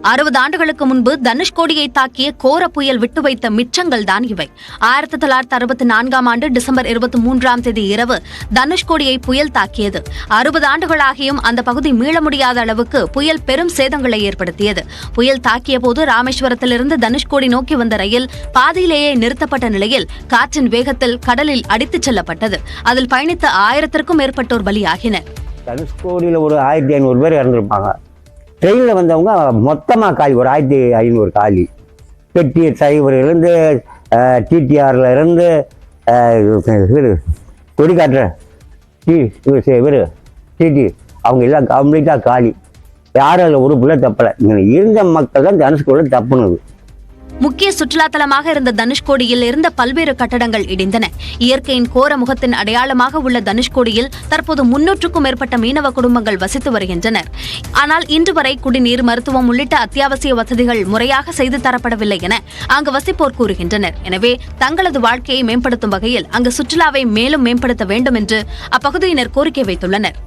60 ஆண்டுகளுக்கு முன்பு தனுஷ்கோடியை தாக்கிய கோர புயல் விட்டு வைத்த மிச்சங்கள் தான் இவை. 1964 ஆண்டு டிசம்பர் 23 இரவு தனுஷ்கோடியை புயல் தாக்கியது. 60 ஆண்டுகளாகியும் அந்த பகுதி மீள முடியாத அளவுக்கு புயல் பெரும் சேதங்களை ஏற்படுத்தியது. புயல் தாக்கிய போது ராமேஸ்வரத்திலிருந்து தனுஷ்கோடி நோக்கி வந்த ரயில் பாதியிலேயே நிறுத்தப்பட்ட நிலையில் காற்றின் வேகத்தில் கடலில் அடித்துச் செல்லப்பட்டது. அதில் பயணித்த 1000க்கும் மேற்பட்டோர் பலியாகினர். தனுஷ்கோடியில் ஒரு 1500 பேர் இறந்துருப்பாங்க. ட்ரெயினில் வந்தவங்க மொத்தமாக காலி, ஒரு 1500 காலி. பெட்டி டிரைவர்லேருந்து டிடிஆரில் இருந்து கொடிக்காட்டுற இவர் டிடி அவங்க எல்லாம் கம்ப்ளீட்டாக காலி. யாரும் அதில் ஒரு பிள்ளை தப்பலை. இங்கே இருந்த மக்கள் தான் தனுஷ்கோடியில் தப்புனது. முக்கிய சுற்றுலாத்தலமாக இருந்த தனுஷ்கோடியில் இருந்த பல்வேறு கட்டடங்கள் இடிந்தன. இயற்கையின் கோர முகத்தின் அடையாளமாக உள்ள தனுஷ்கோடியில் தற்போது 300க்கும் மேற்பட்ட மீனவ குடும்பங்கள் வசித்து வருகின்றனர். ஆனால் இன்று வரை குடிநீர், மருத்துவம் உள்ளிட்ட அத்தியாவசிய வசதிகள் முறையாக செய்து தரப்படவில்லை என அங்கு வசிப்போர் கூறுகின்றனர். எனவே தங்களது வாழ்க்கையை மேம்படுத்தும் வகையில் அங்கு சுற்றுலாவை மேலும் மேம்படுத்த வேண்டும் என்று அப்பகுதியினர் கோரிக்கை வைத்துள்ளனர்.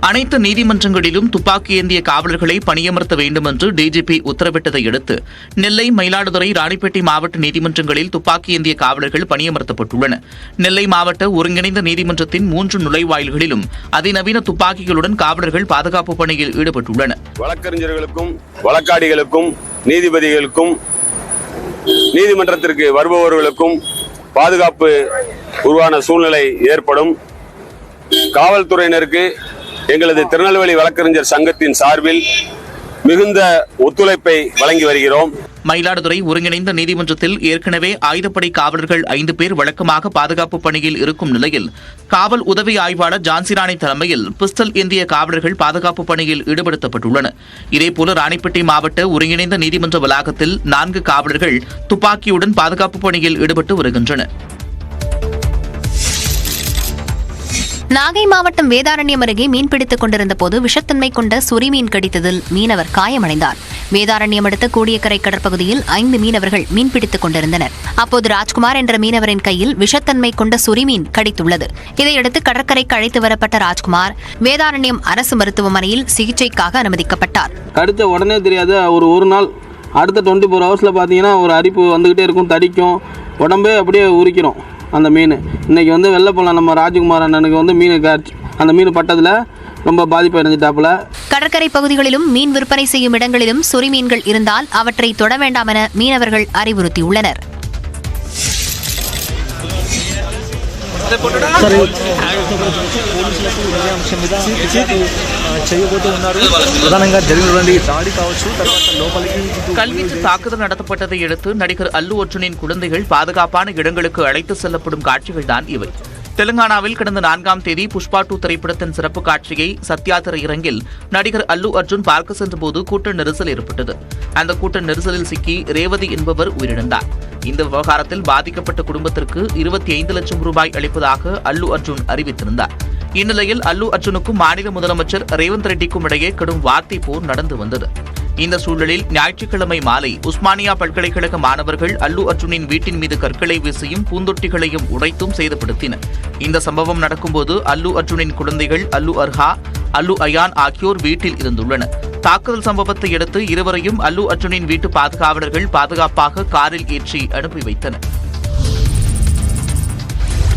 அனைத்து நீதிமன்றங்களிலும் துப்பாக்கி ஏந்திய காவலர்களை பணியமர்த்த வேண்டும் என்று டிஜிபி உத்தரவிட்டதை அடுத்து நெல்லை, மயிலாடுதுறை, ராணிப்பேட்டை மாவட்ட நீதிமன்றங்களில் துப்பாக்கி ஏந்திய காவலர்கள் பணியமர்த்தப்பட்டுள்ளனர். நெல்லை மாவட்ட ஒருங்கிணைந்த நீதிமன்றத்தின் 3 நுழைவாயில்களிலும் அதிநவீன துப்பாக்கிகளுடன் காவலர்கள் பாதுகாப்பு பணியில் ஈடுபட்டுள்ளனர். வழக்கறிஞர்களுக்கும் வழக்காடிகளுக்கும் நீதிபதிகளுக்கும் நீதிமன்றத்திற்கு வருபவர்களுக்கும் பாதுகாப்பு உருவான சூழ்நிலை ஏற்படும். காவல்துறையினருக்கு எங்களது திருநெல்வேலி வழக்கறிஞர் சங்கத்தின் சார்பில் மிகுந்த ஒத்துழைப்பை வழங்கி வருகிறோம். மயிலாடுதுறை ஒருங்கிணைந்த நீதிமன்றத்தில் ஏற்கனவே ஆயுதப்படை காவலர்கள் 5 பேர் வழக்கமாக பாதுகாப்பு பணியில் இருக்கும் நிலையில் காவல் உதவி ஆய்வாளர் ஜான்சிராணி தலைமையில் பிஸ்டல் ஏந்திய காவலர்கள் பாதுகாப்பு பணியில் ஈடுபடுத்தப்பட்டுள்ளனர். இதேபோல ராணிப்பேட்டை மாவட்ட ஒருங்கிணைந்த நீதிமன்ற வளாகத்தில் 4 காவலர்கள் துப்பாக்கியுடன் பாதுகாப்பு பணியில் ஈடுபட்டு வருகின்றனர். நாகை மாவட்டம் வேதாரண்யம் அருகே மீன்பிடித்துக் கொண்டிருந்த போது விஷத்தன்மை கொண்ட சுரி மீன் கடித்ததில் மீனவர் காயமடைந்தார். வேதாரண்யம் அடுத்த கோடியக்கரை கடற்பகுதியில் 5 மீனவர்கள் மீன்பிடித்துக் கொண்டிருந்தனர். அப்போது ராஜ்குமார் என்ற மீனவரின் கையில் விஷத்தன்மை கொண்ட சுரி மீன் கடித்துள்ளது. இதையடுத்து கடற்கரைக்கு அழைத்து வரப்பட்ட ராஜ்குமார் வேதாரண்யம் அரசு மருத்துவமனையில் சிகிச்சைக்காக அனுமதிக்கப்பட்டார். கடித்த உடனே தெரியாது, ஒரு நாள் அடுத்த 24 ஹவர்ஸில் பார்த்தீங்கன்னா ஒரு அரிப்பு வந்துக்கிட்டே இருக்கும், தடிக்கும், உடம்பே அப்படியே உரிக்கிறோம். அந்த மீன் இன்னைக்கு வெள்ளப்பள்ளம் நம்ம ராஜ்குமார் அண்ணனுக்கு மீன் அந்த மீன் பட்டதில் ரொம்ப பாதிப்பு அடைஞ்சிட்டாப்புல. கடற்கரை பகுதிகளிலும் மீன் விற்பனை செய்யும் இடங்களிலும் சொறி மீன்கள் இருந்தால் அவற்றை தொட வேண்டாம் என மீனவர்கள் அறிவுறுத்தியுள்ளனர். கல்வீச்சு தாக்குதல் நடத்தப்பட்டதை அடுத்து நடிகர் அல்லு அர்ஜுனின் குழந்தைகள் பாதுகாப்பான இடங்களுக்கு அழைத்து செல்லப்படும் காட்சிகள்தான் இவை. தெலுங்கானாவில் கடந்த 4ஆம் தேதி புஷ்பா 2 திரைப்படத்தின் சிறப்பு காட்சியை சத்யா திரையரங்கில் நடிகர் அல்லு அர்ஜுன் பார்க்க சென்றபோது கூட்ட நெரிசல் ஏற்பட்டது. அந்த கூட்ட நெரிசலில் சிக்கி ரேவதி என்பவர் உயிரிழந்தார். இந்த விவகாரத்தில் பாதிக்கப்பட்ட குடும்பத்திற்கு 25 லட்சம் ரூபாய் அளிப்பதாக அல்லு அர்ஜுன் அறிவித்திருந்தார். இந்நிலையில் அல்லு அர்ஜுனுக்கும் மாநில முதலமைச்சர் ரேவந்த் ரெட்டிக்கும் இடையே கடும் வார்த்தை போர் நடந்து வந்தது. இந்த சூழலில் ஞாயிற்றுக்கிழமை மாலை உஸ்மானியா பல்கலைக்கழக மாணவர்கள் அல்லு அர்ஜுனின் வீட்டின் மீது கற்களை வீசியும் பூந்தொட்டிகளையும் உடைத்தும் சேதப்படுத்தினர். இந்த சம்பவம் நடக்கும்போது அல்லு அர்ஜுனின் குழந்தைகள் அல்லு அர்ஹா, அல்லு அயான் ஆகியோர் வீட்டில் இருந்துள்ளனர். தாக்குதல் சம்பவத்தை அடுத்து இருவரையும் அல்லு அர்ஜுனின் வீட்டு பாதுகாவலர்கள் பாதுகாப்பாக காரில் ஏற்றி அனுப்பி வைத்தனர்.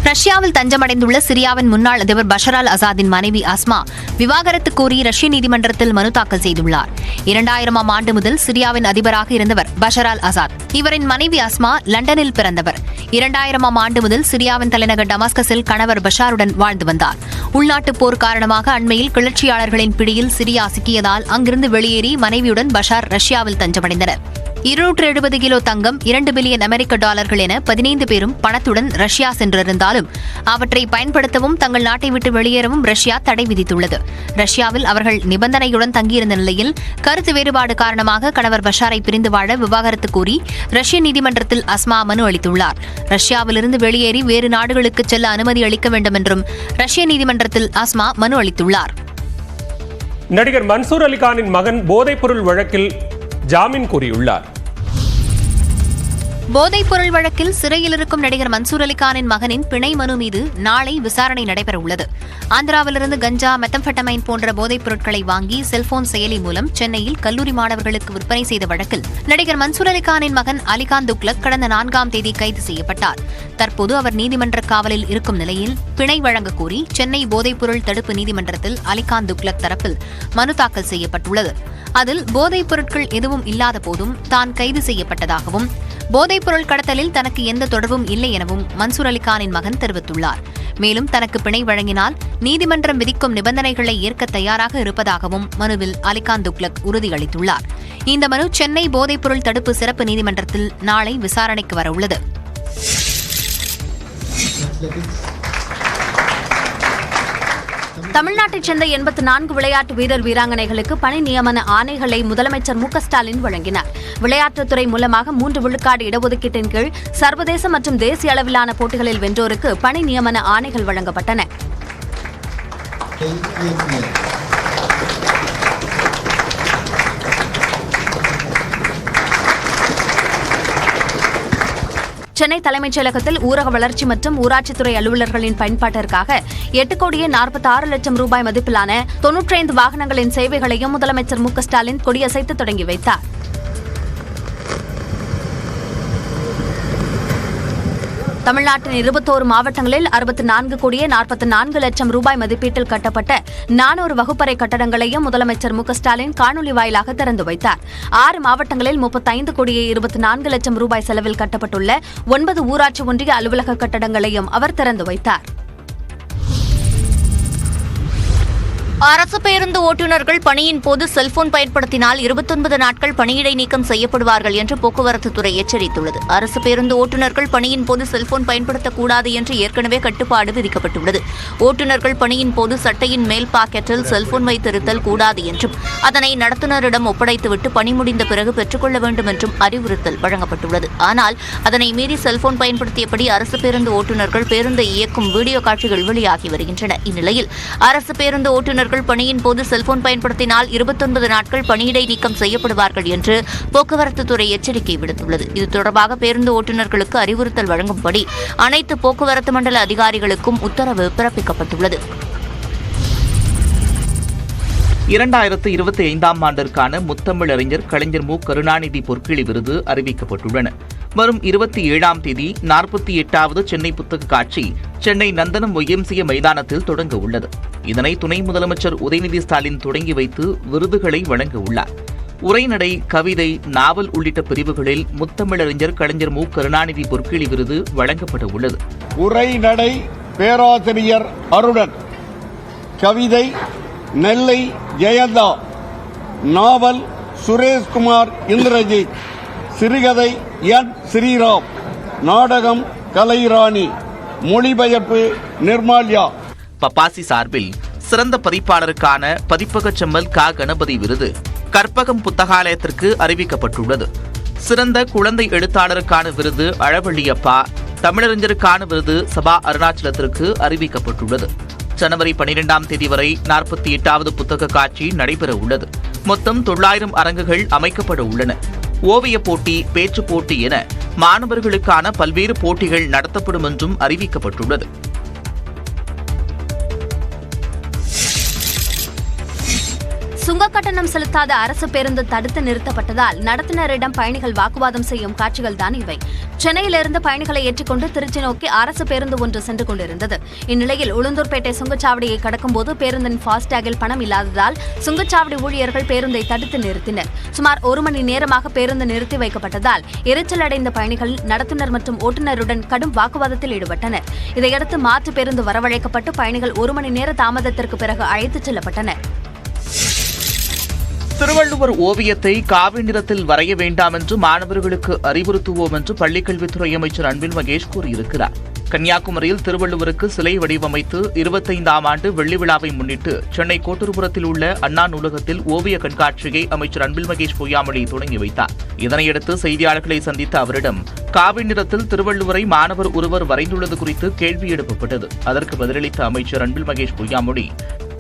ரஷ்யாவில் தஞ்சமடைந்துள்ள சிரியாவின் முன்னாள் அதிபர் பஷர் அல் அசாதின் மனைவி அஸ்மா விவாகரத்து கோரி ரஷ்ய நீதிமன்றத்தில் மனு தாக்கல் செய்துள்ளார். 2000ஆம் ஆண்டு முதல் சிரியாவின் அதிபராக இருந்தவர் பஷர் அல் அசாத். இவரின் மனைவி அஸ்மா லண்டனில் பிறந்தவர். 2000ஆம் ஆண்டு முதல் சிரியாவின் தலைநகர் டமாஸ்கஸில் கணவர் பஷாருடன் வாழ்ந்து வந்தார். உள்நாட்டு போர் காரணமாக அண்மையில் கிளர்ச்சியாளர்களின் பிடியில் சிரியா சிக்கியதால் அங்கிருந்து வெளியேறி மனைவியுடன் பஷார் ரஷ்யாவில் தஞ்சமடைந்தனர். 270 கிலோ தங்கம், 2 பில்லியன் அமெரிக்க டாலர்கள் என 15 பேரும் பணத்துடன் ரஷ்யா சென்றிருந்தாலும் அவற்றை பயன்படுத்தவும் தங்கள் நாட்டை விட்டு வெளியேறவும் ரஷ்யா தடை விதித்துள்ளது. ரஷ்யாவில் அவர்கள் நிபந்தனையுடன் தங்கியிருந்த நிலையில் கருத்து வேறுபாடு காரணமாக கணவர் பஷாரை பிரிந்து வாழ விவாகரத்து கோரி ரஷ்ய நீதிமன்றத்தில் அஸ்மா மனு அளித்துள்ளார். ரஷ்யாவிலிருந்து வெளியேறி வேறு நாடுகளுக்கு செல்ல அனுமதி அளிக்க வேண்டும் என்றும் ரஷ்ய நீதிமன்றத்தில் அஸ்மா மனு அளித்துள்ளார். நடிகர் மன்சூர் அலி கானின் மகன் போதைப்பொருள் வழக்கில் ஜாமீன் கோரியுள்ளார். 2000ஆம் ஆண்டு முதல் சிரியாவின் முன்னாள் அதிபர் பஷர் அல் அசாதின் மனைவி அஸ்மா விவாகரத்து கோரி ரஷ்ய நீதிமன்றத்தில் மனு தாக்கல் செய்துள்ளார். 2000ஆம் ஆண்டு முதல் சிரியாவின் தலைநகர் டமாஸ்கஸில் கணவர் பஷாருடன் வாழ்ந்து வந்தார். உள்நாட்டு போர் காரணமாக அண்மையில் கிளர்ச்சியாளர்களின் பிடியில் சிரியா சிக்கியதால் அங்கிருந்து வெளியேறி மனைவியுடன் பஷார் ரஷ்யாவில் தஞ்சமடைந்தனர். 2000ஆம் ஆண்டு முதல் சிரியாவின் தலைநகர் டமாஸ்கஸில் கணவர் பஷாருடன் வாழ்ந்து வந்தார். போதைப் பொருள் வழக்கில் சிறையில் இருக்கும் நடிகர் மன்சூர் அலிகானின் மகனின் பிணை மனு மீது நாளை விசாரணை நடைபெறவுள்ளது. ஆந்திராவிலிருந்து கஞ்சா, மெத்தம்பெட்டமைன் போன்ற போதைப் பொருட்களை வாங்கி செல்போன் செயலி மூலம் சென்னையில் கல்லூரி மாணவர்களுக்கு விற்பனை செய்த வழக்கில் நடிகர் மன்சூர் அலிகானின் மகன் அலிகான் துக்ளக் கடந்த 4ஆம் தேதி கைது செய்யப்பட்டார். தற்போது அவர் நீதிமன்ற காவலில் இருக்கும் நிலையில் பிணை வழங்கக் கோரி சென்னை போதைப்பொருள் தடுப்பு நீதிமன்றத்தில் அலிகான் துக்ளக் தரப்பில் மனு தாக்கல் செய்யப்பட்டுள்ளது. அதில் போதைப் பொருட்கள் எதுவும் இல்லாத போதும் தான் கைது செய்யப்பட்டதாகவும் போதைப் பொருள் கடத்தலில் தனக்கு எந்த தொடர்பும் இல்லை எனவும் மன்சூர் அலிகானின் மகன் தெரிவித்துள்ளார். மேலும் தனக்கு பிணை வழங்கினால் நீதிமன்றம் விதிக்கும் நிபந்தனைகளை ஏற்க தயாராக இருப்பதாகவும் மனுவில் அலிகான் துக்ளக் உறுதியளித்துள்ளார். இந்த மனு சென்னை போதைப் பொருள் தடுப்பு சிறப்பு நீதிமன்றத்தில் நாளை விசாரணைக்கு வரவுள்ளது. தமிழ்நாட்டைச் சேர்ந்த 84 விளையாட்டு வீரர் வீராங்கனைகளுக்கு பணி நியமன ஆணைகளை முதலமைச்சர் மு க ஸ்டாலின் வழங்கினார். விளையாட்டுத்துறை மூலமாக 3 விழுக்காடு இடஒதுக்கீட்டின் கீழ் சர்வதேச மற்றும் தேசிய அளவிலான போட்டிகளில் வென்றோருக்கு பணி நியமன ஆணைகள் வழங்கப்பட்டன. சென்னை தலைமைச் செயலகத்தில் ஊரக வளர்ச்சி மற்றும் ஊராட்சித்துறை அலுவலர்களின் பயன்பாட்டிற்காக 8,46,00,000 ரூபாய் மதிப்பிலான 95 வாகனங்களின் சேவைகளையும் முதலமைச்சர் மு க ஸ்டாலின் கொடியசைத்து தொடங்கி வைத்தார். தமிழ்நாட்டின் 21 மாவட்டங்களில் 64,44,00,000 ரூபாய் மதிப்பீட்டில் கட்டப்பட்ட 400 வகுப்பறை கட்டடங்களையும் முதலமைச்சர் மு க ஸ்டாலின் காணொலி வாயிலாக திறந்து வைத்தார். 6 மாவட்டங்களில் 35,24,00,000 ரூபாய் செலவில் கட்டப்பட்டுள்ள 9 ஊராட்சி ஒன்றிய அலுவலக கட்டடங்களையும் அவர் திறந்து வைத்தார். அரசு பேருந்து ஓட்டுநர்கள் பணியின் போது செல்போன் பயன்படுத்தினால் 29 நாட்கள் பணியிடை நீக்கம் செய்யப்படுவார்கள் என்று போக்குவரத்து துறை எச்சரித்துள்ளது. அரசு பேருந்து ஓட்டுநர்கள் பணியின் போது செல்போன் பயன்படுத்தக்கூடாது என்று ஏற்கனவே கட்டுப்பாடு விதிக்கப்பட்டுள்ளது. ஓட்டுநர்கள் பணியின் போது சட்டையின் மேல் பாக்கெட்டில் செல்போன் வைத்திருத்தல் கூடாது என்றும் அதனை நடத்துனரிடம் ஒப்படைத்துவிட்டு பணி முடிந்த பிறகு பெற்றுக்கொள்ள வேண்டும் என்றும் அறிவுறுத்தல் வழங்கப்பட்டுள்ளது. ஆனால் அதனை மீறி செல்போன் பயன்படுத்தியபடி அரசு பேருந்து ஓட்டுநர்கள் பேருந்தை இயக்கும் வீடியோ காட்சிகள் வெளியாகி வருகின்றன. இந்நிலையில் அரசு பேருந்து ஓட்டுநர்கள் பணியின் போது செல்போன் பயன்படுத்தினால் 29 நாட்கள் பணியிடை நீக்கம் செய்யப்படுவார்கள் என்று போக்குவரத்து துறை எச்சரிக்கை விடுத்துள்ளது. இது தொடர்பாக பேருந்து ஓட்டுநர்களுக்கு அறிவுறுத்தல் வழங்கும்படி அனைத்து போக்குவரத்து மண்டல அதிகாரிகளுக்கும் உத்தரவு பிறப்பிக்கப்பட்டுள்ளது. 2025ஆம் ஆண்டிற்கான முத்தமிழ் அறிஞர் கலைஞர் மு கருணாநிதி பொற்கிழி விருது அறிவிக்கப்பட்டுள்ளன. வரும் 27ஆம் தேதி 48வது சென்னை புத்தக காட்சி சென்னை நந்தனம் YMCA மைதானத்தில் தொடங்க உள்ளது. இதனை துணை முதலமைச்சர் உதயநிதி ஸ்டாலின் தொடங்கி வைத்து விருதுகளை வழங்க உள்ளார். உரைநடை, கவிதை, நாவல் உள்ளிட்ட பிரிவுகளில் முத்தமிழறிஞர் கலைஞர் மு கருணாநிதி பொற்கிழி விருது வழங்கப்பட உள்ளது. உரைநடை பேராசிரியர் அருணன், கவிதை நெல்லை ஜெயந்தா, நாவல் சுரேஷ்குமார் இந்திரஜித், சிறுகதை என் ஸ்ரீராம், நாடகம் கலைராணி, மொழிபெயர்ப்பு நிர்மால்யா. பப்பாசி சார்பில் சிறந்த பதிப்பாளருக்கான பதிப்பகச் செம்மல் க கணபதி விருது கற்பகம் புத்தகாலயத்திற்கு அறிவிக்கப்பட்டுள்ளது. சிறந்த குழந்தை எழுத்தாளருக்கான விருது அழவள்ளியப்பா, தமிழறிஞருக்கான விருது சபா அருணாச்சலத்திற்கு அறிவிக்கப்பட்டுள்ளது. ஜனவரி 12ஆம் தேதி வரை 48வது புத்தக காட்சி நடைபெற உள்ளது. மொத்தம் 900 அரங்குகள் அமைக்கப்பட உள்ளன. ஓவியப் போட்டி, பேச்சுப் போட்டி என மாணவர்களுக்கான பல்வேறு போட்டிகள் நடத்தப்படும் என்றும் அறிவிக்கப்பட்டுள்ளது. சுங்க கட்டணம் செலுத்தாத அரசு பேருந்து தடுத்து நிறுத்தப்பட்டதால் நடத்துனரிடம் பயணிகள் வாக்குவாதம் செய்யும் காட்சிகள்தான் இவை. சென்னையிலிருந்து பயணிகளை ஏற்றிக்கொண்டு திருச்சி நோக்கி அரசு பேருந்து ஒன்று சென்று கொண்டிருந்தது. இந்நிலையில் உளுந்தூர்பேட்டை சுங்கச்சாவடியை கடக்கும்போது பேருந்தின் ஃபாஸ்டேகில் பணம் இல்லாததால் சுங்கச்சாவடி ஊழியர்கள் பேருந்தை தடுத்து நிறுத்தினர். சுமார் 1 மணி நேரமாக பேருந்து நிறுத்தி வைக்கப்பட்டதால் எரிச்சல் அடைந்த பயணிகள் நடத்துனர் மற்றும் ஓட்டுநருடன் கடும் வாக்குவாதத்தில் ஈடுபட்டனர். இதையடுத்து மாற்று பேருந்து வரவழைக்கப்பட்டு பயணிகள் 1 மணி நேர தாமதத்திற்கு பிறகு அழைத்துச் செல்லப்பட்டனர். திருவள்ளுவர் ஓவியத்தை காவி நிறத்தில் வரைய வேண்டாம் என்று மாணவர்களுக்கு அறிவுறுத்துவோம் என்று பள்ளிக்கல்வித்துறை அமைச்சர் அன்பில் மகேஷ் கூறியிருக்கிறார். கன்னியாகுமரியில் திருவள்ளுவருக்கு சிலை வடிவமைத்து 25ஆம் ஆண்டு வெள்ளி விழாவை முன்னிட்டு சென்னை கோட்டூர்புரத்தில் உள்ள அண்ணா நூலகத்தில் ஓவிய கண்காட்சியை அமைச்சர் அன்பில் மகேஷ் பொய்யாமொழி தொடங்கி வைத்தார். இதனையடுத்து செய்தியாளர்களை சந்தித்த அவரிடம் காவி நிறத்தில் திருவள்ளுவரை மாணவர் ஒருவர் வரைந்துள்ளது குறித்து கேள்வி எழுப்பப்பட்டது. அதற்கு பதிலளித்த அமைச்சர் அன்பில் மகேஷ் பொய்யாமொழி,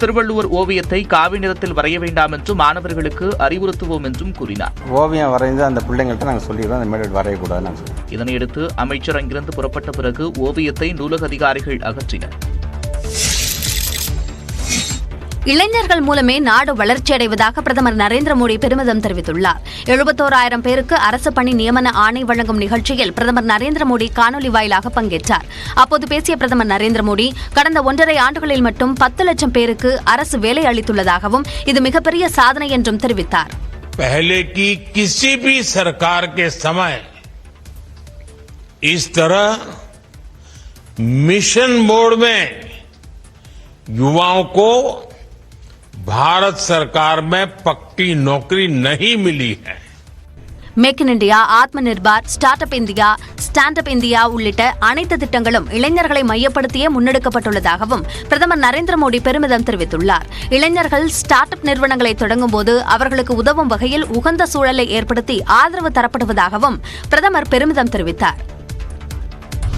திருவள்ளுவர் ஓவியத்தை காவி நிறத்தில் வரைய வேண்டாம் என்று மாணவர்களுக்கு அறிவுறுத்துவோம் என்றும் கூறினார். ஓவியம் வரைந்து அந்த பிள்ளைங்கள்ட்ட நாங்கள் சொல்லிடுறோம், அந்த மேடம் வரையக்கூடாது. இதனையடுத்து அமைச்சர் அங்கிருந்து புறப்பட்ட பிறகு ஓவியத்தை நூலக அதிகாரிகள் அகற்றினர். இளைஞர்கள் மூலமே நாடு வளர்ச்சியடைவதாக பிரதமர் நரேந்திர மோடி பெருமிதம் தெரிவித்துள்ளார். 71,000 பேருக்கு அரசு பணி நியமன ஆணை வழங்கும் நிகழ்ச்சியில் பிரதமர் நரேந்திர மோடி காணொலி வாயிலாக பங்கேற்றார். அப்போது பேசிய பிரதமர் நரேந்திர மோடி கடந்த 1.5 ஆண்டுகளில் மட்டும் 10 லட்சம் பேருக்கு அரசு வேலை அளித்துள்ளதாகவும் இது மிகப்பெரிய சாதனை என்றும் தெரிவித்தார். पहले की किसी भी सरकार के समय इस तरह मिशन मोड में युवाओं को भारत सरकार में पक्की नौकरी नहीं मिली है. Make in India, Atma Nirbhar, start up India, stand up India உள்ளிட்ட அனைத்து திட்டங்களும் இளைஞர்களை மையப்படுத்தியே முன்னெடுக்கப்பட்டுள்ளதாகவும் பிரதமர் நரேந்திர மோடி பெருமிதம் தெரிவித்துள்ளார். இளைஞர்கள் ஸ்டார்ட் அப் நிறுவனங்களை தொடங்கும் போது அவர்களுக்கு உதவும் வகையில் உகந்த சூழலை ஏற்படுத்தி ஆதரவு தரப்படுவதாகவும் பிரதமர் பெருமிதம் தெரிவித்தார்.